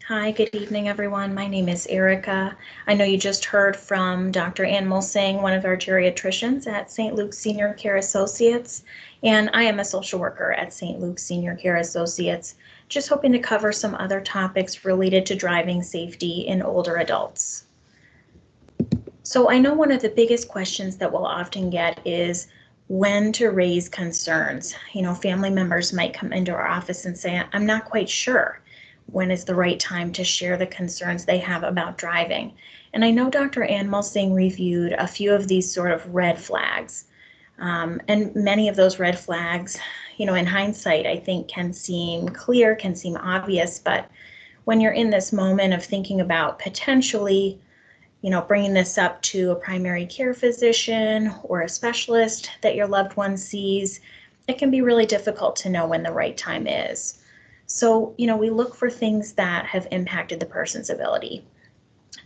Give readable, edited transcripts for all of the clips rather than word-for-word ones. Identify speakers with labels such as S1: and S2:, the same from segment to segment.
S1: Hi, good evening, everyone. My name is Erica. I know you just heard from Dr. Ann Mulsing, one of our geriatricians at St. Luke's Senior Care Associates, and I am a social worker at St. Luke's Senior Care Associates, just hoping to cover some other topics related to driving safety in older adults. So I know one of the biggest questions that we'll often get is when to raise concerns. You know, family members might come into our office and say, I'm not quite sure when is the right time to share the concerns they have about driving. And I know Dr. Ann Mulsing reviewed a few of these sort of red flags. And many of those red flags, you know, in hindsight, I think can seem clear, can seem obvious, but when you're in this moment of thinking about potentially, you know, bringing this up to a primary care physician or a specialist that your loved one sees, it can be really difficult to know when the right time is. So, you know, we look for things that have impacted the person's ability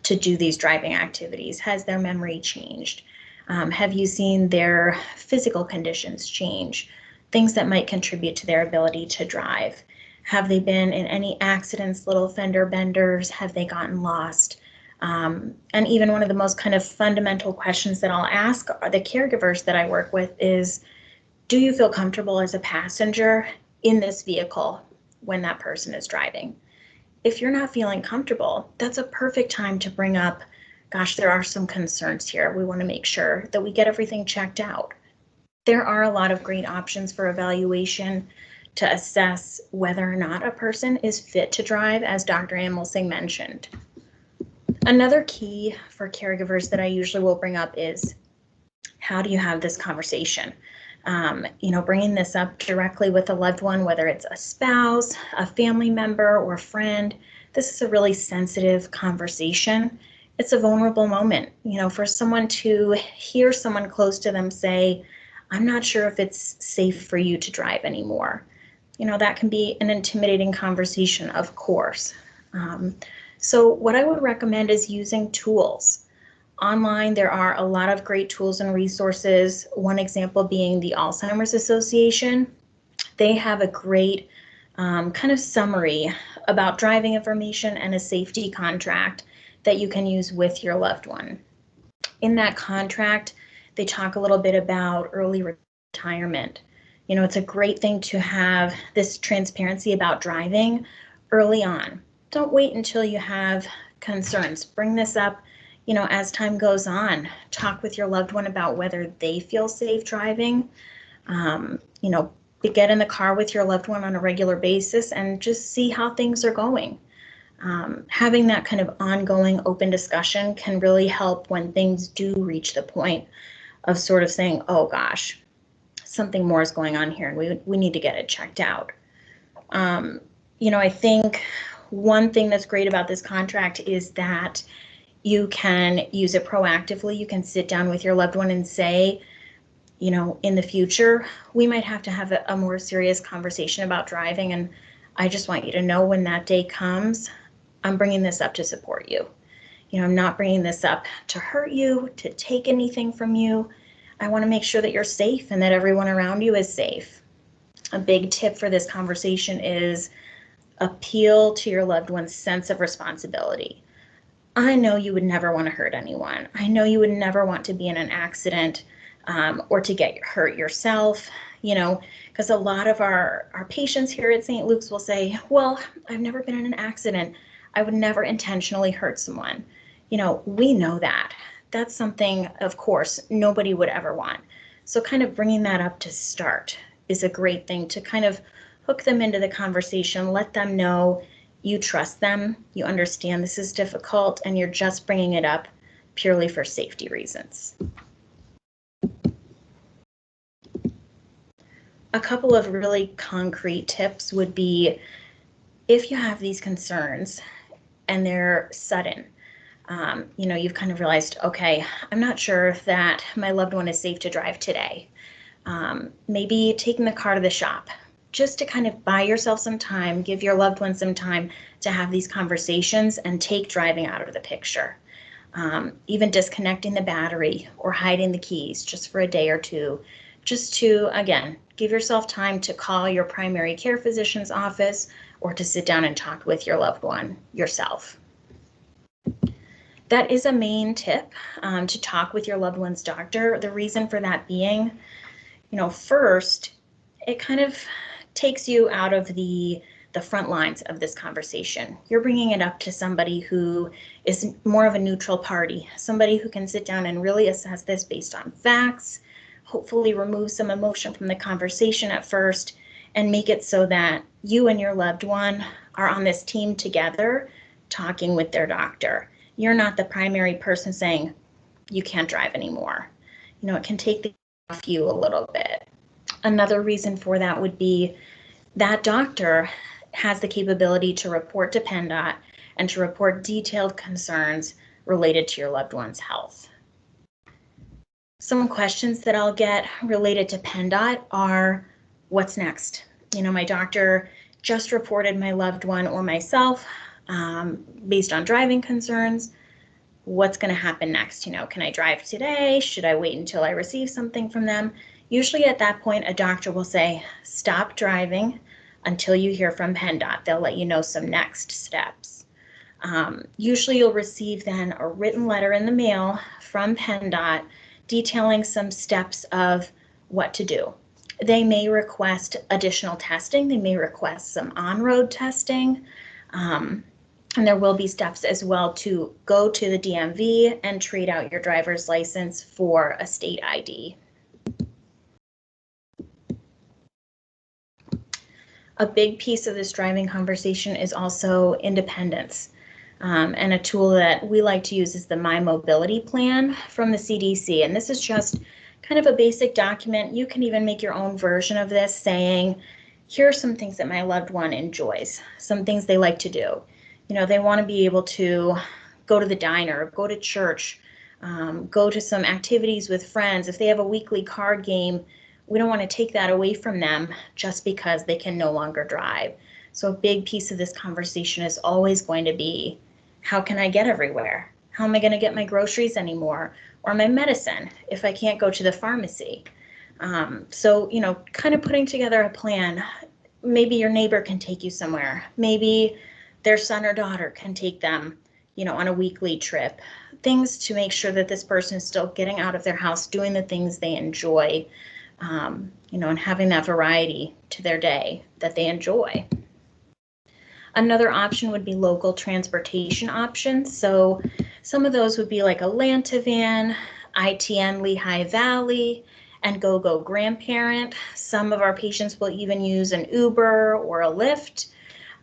S1: to do these driving activities. Has their memory changed? Have you seen their physical conditions change? Things that might contribute to their ability to drive. Have they been in any accidents, little fender benders? Have they gotten lost? And even one of the most kind of fundamental questions that I'll ask the caregivers that I work with is, do you feel comfortable as a passenger in this vehicle when that person is driving? If you're not feeling comfortable, that's a perfect time to bring up, gosh, there are some concerns here. We want to make sure that we get everything checked out. There are a lot of great options for evaluation to assess whether or not a person is fit to drive, as Dr. Ann Mulsing mentioned. Another key for caregivers that I usually will bring up is, how do you have this conversation? You know, bringing this up directly with a loved one, whether it's a spouse, a family member, or a friend. This is a really sensitive conversation. It's a vulnerable moment, you know, for someone to hear someone close to them say, I'm not sure if it's safe for you to drive anymore. You know, that can be an intimidating conversation, of course. So what I would recommend is using tools. Online, there are a lot of great tools and resources. One example being the Alzheimer's Association. They have a great kind of summary about driving information and a safety contract that you can use with your loved one. In that contract, they talk a little bit about early retirement. You know, it's a great thing to have this transparency about driving early on. Don't wait until you have concerns. Bring this up, you know, as time goes on. Talk with your loved one about whether they feel safe driving. You know, get in the car with your loved one on a regular basis and just see how things are going. Having that kind of ongoing open discussion can really help when things do reach the point of sort of saying, oh gosh, something more is going on here and we need to get it checked out. You know, I think one thing that's great about this contract is that you can use it proactively. You can sit down with your loved one and say, you know, in the future, we might have to have a more serious conversation about driving. And I just want you to know when that day comes, I'm bringing this up to support you. You know, I'm not bringing this up to hurt you, to take anything from you. I want to make sure that you're safe and that everyone around you is safe. A big tip for this conversation is appeal to your loved one's sense of responsibility. I know you would never want to hurt anyone. I know you would never want to be in an accident or to get hurt yourself, you know, because a lot of our patients here at St. Luke's will say, well, I've never been in an accident. I would never intentionally hurt someone. You know, we know that. That's something, of course, nobody would ever want. So kind of bringing that up to start is a great thing to kind of hook them into the conversation, let them know you trust them, you understand this is difficult, and you're just bringing it up purely for safety reasons. A couple of really concrete tips would be, if you have these concerns and they're sudden, you know, you've kind of realized, okay, I'm not sure if that my loved one is safe to drive today. Maybe taking the car to the shop, just to kind of buy yourself some time, give your loved one some time to have these conversations and take driving out of the picture. Even disconnecting the battery or hiding the keys just for a day or two, just to, again, give yourself time to call your primary care physician's office or to sit down and talk with your loved one yourself. That is a main tip, to talk with your loved one's doctor. The reason for that being, first, it kind of takes you out of the front lines of this conversation. You're bringing it up to somebody who is more of a neutral party, somebody who can sit down and really assess this based on facts, hopefully remove some emotion from the conversation at first, and make it so that you and your loved one are on this team together talking with their doctor. You're not the primary person saying, you can't drive anymore. It can take the off you a little bit. Another reason for that would be that doctor has the capability to report to PennDOT and to report detailed concerns related to your loved one's health. Some questions that I'll get related to PennDOT are, what's next? My doctor just reported my loved one or myself based on driving concerns. What's going to happen next? Can I drive today? Should I wait until I receive something from them? Usually at that point, a doctor will say, stop driving until you hear from PennDOT. They'll let you know some next steps. Usually you'll receive then a written letter in the mail from PennDOT detailing some steps of what to do. They may request additional testing. They may request some on-road testing. And there will be steps as well to go to the DMV and trade out your driver's license for a state ID. A big piece of this driving conversation is also independence. And a tool that we like to use is the My Mobility Plan from the CDC. And this is just kind of a basic document. You can even make your own version of this saying, here are some things that my loved one enjoys, some things they like to do. They want to be able to go to the diner, go to church, go to some activities with friends. If they have a weekly card game, we don't want to take that away from them just because they can no longer drive. So a big piece of this conversation is always going to be, how can I get everywhere? How am I going to get my groceries anymore? Or my medicine if I can't go to the pharmacy? So, kind of putting together a plan. Maybe your neighbor can take you somewhere. Maybe their son or daughter can take them, on a weekly trip. Things to make sure that this person is still getting out of their house, doing the things they enjoy, and having that variety to their day that they enjoy. Another option would be local transportation options. So some of those would be like a Lanta van, ITN Lehigh Valley, and GoGo Grandparent. Some of our patients will even use an Uber or a Lyft.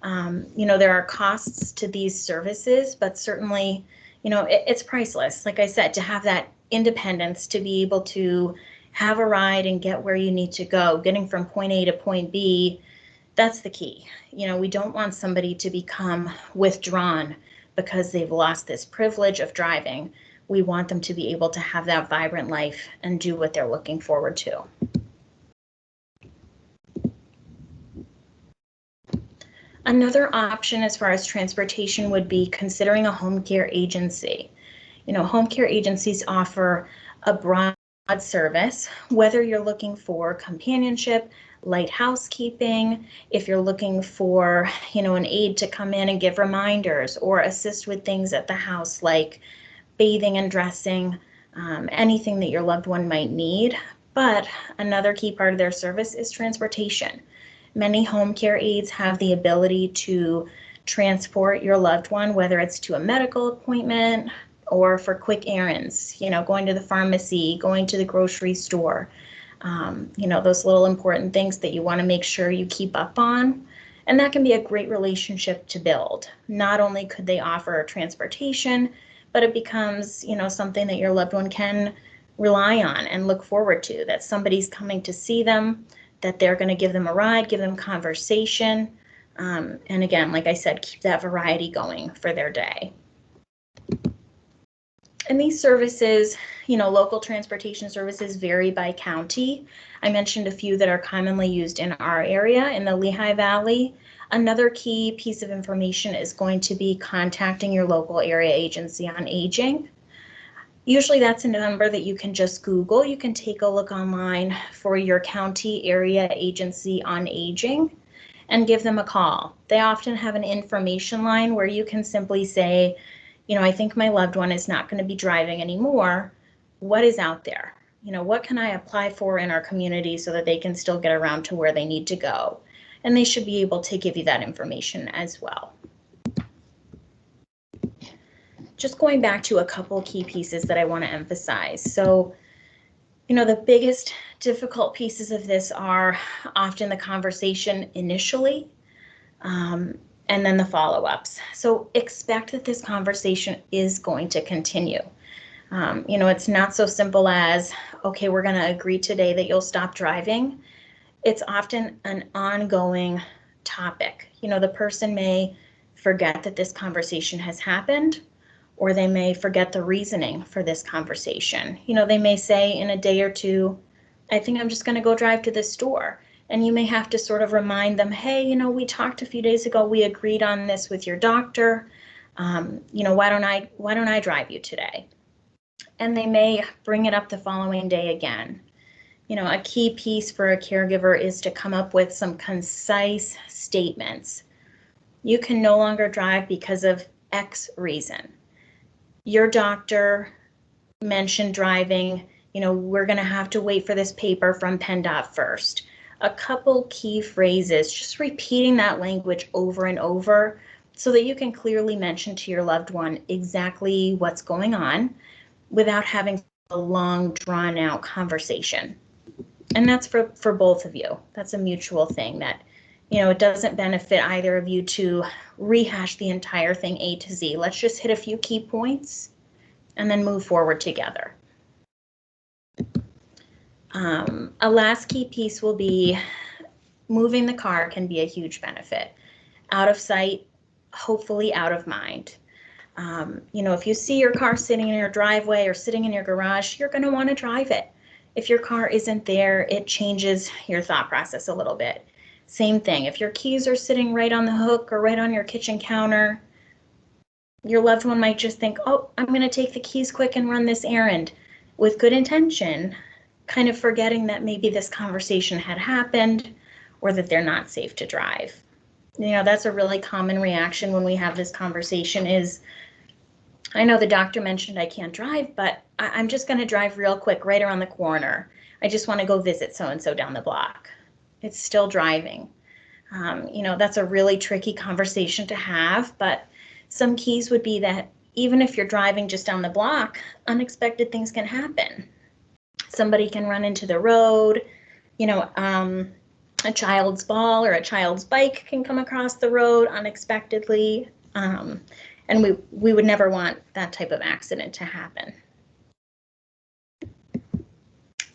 S1: There are costs to these services, but certainly, it's priceless. Like I said, to have that independence, to be able to have a ride and get where you need to go, getting from point A to point B, that's the key. We don't want somebody to become withdrawn because they've lost this privilege of driving. We want them to be able to have that vibrant life and do what they're looking forward to. Another option as far as transportation would be considering a home care agency. Home care agencies offer a broad service, whether you're looking for companionship, light housekeeping, if you're looking for, an aide to come in and give reminders or assist with things at the house like bathing and dressing, anything that your loved one might need. But another key part of their service is transportation. Many home care aides have the ability to transport your loved one, whether it's to a medical appointment or for quick errands, going to the pharmacy, going to the grocery store, those little important things that you want to make sure you keep up on. And that can be a great relationship to build. Not only could they offer transportation, but it becomes, something that your loved one can rely on and look forward to, that somebody's coming to see them, that they're going to give them a ride, give them conversation. And again, like I said, keep that variety going for their day. And these services, local transportation services vary by county. I mentioned a few that are commonly used in our area in the Lehigh Valley. Another key piece of information is going to be contacting your local area agency on aging. Usually that's a number that you can just Google. You can take a look online for your county area agency on aging. and give them a call. They often have an information line where you can simply say, you know, I think my loved one is not going to be driving anymore. What is out there? You know, what can I apply for in our community so that they can still get around to where they need to go? And they should be able to give you that information as well. Just going back to a couple key pieces that I want to emphasize. So, you know, the biggest difficult pieces of this are often the conversation initially, and then the follow-ups. So expect that this conversation is going to continue. You know, it's not so simple as, okay, we're going to agree today that you'll stop driving. It's often an ongoing topic. You know, the person may forget that this conversation has happened, or they may forget the reasoning for this conversation. You know, they may say in a day or two, I think I'm just going to go drive to the store. And you may have to sort of remind them, hey, you know, we talked a few days ago, we agreed on this with your doctor. You know, why don't I drive you today? And they may bring it up the following day again. You know, a key piece for a caregiver is to come up with some concise statements. You can no longer drive because of X reason. Your doctor mentioned driving, you know, we're going to have to wait for this paper from PennDOT first. A couple key phrases, just repeating that language over and over so that you can clearly mention to your loved one exactly what's going on without having a long, drawn out conversation. And that's for both of you. That's a mutual thing that, you know, it doesn't benefit either of you to rehash the entire thing A to Z. Let's just hit a few key points and then move forward together. A last key piece will be moving the car can be a huge benefit. Out of sight, hopefully out of mind. You know, if you see your car sitting in your driveway or sitting in your garage, you're going to want to drive it. If your car isn't there, it changes your thought process a little bit. Same thing, if your keys are sitting right on the hook or right on your kitchen counter, your loved one might just think, oh, I'm going to take the keys quick and run this errand with good intention, kind of forgetting that maybe this conversation had happened or that they're not safe to drive. You know, that's a really common reaction when we have this conversation is, I know the doctor mentioned I can't drive, but I'm just going to drive real quick right around the corner. I just want to go visit so-and-so down the block. It's still driving. You know, that's a really tricky conversation to have, but some keys would be that even if you're driving just down the block, unexpected things can happen. Somebody can run into the road, you know, a child's ball or a child's bike can come across the road unexpectedly. And we would never want that type of accident to happen.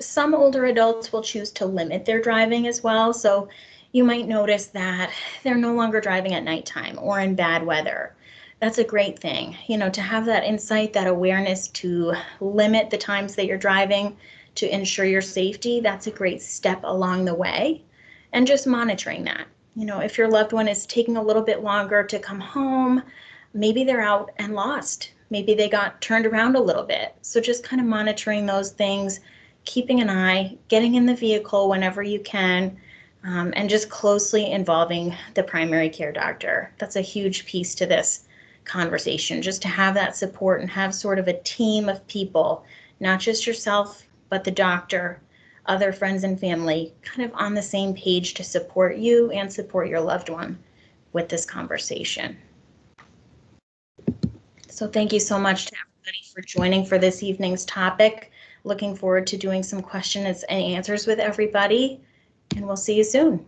S1: Some older adults will choose to limit their driving as well. So you might notice that they're no longer driving at nighttime or in bad weather. That's a great thing, you know, to have that insight, that awareness to limit the times that you're driving to ensure your safety. That's a great step along the way. And just monitoring that. You know, if your loved one is taking a little bit longer to come home, maybe they're out and lost. Maybe they got turned around a little bit. So just kind of monitoring those things, keeping an eye, getting in the vehicle whenever you can, and just closely involving the primary care doctor. That's a huge piece to this conversation, just to have that support and have sort of a team of people, not just yourself, but the doctor, other friends and family, kind of on the same page to support you and support your loved one with this conversation. So thank you so much to everybody for joining for this evening's topic. Looking forward to doing some questions and answers with everybody, and we'll see you soon.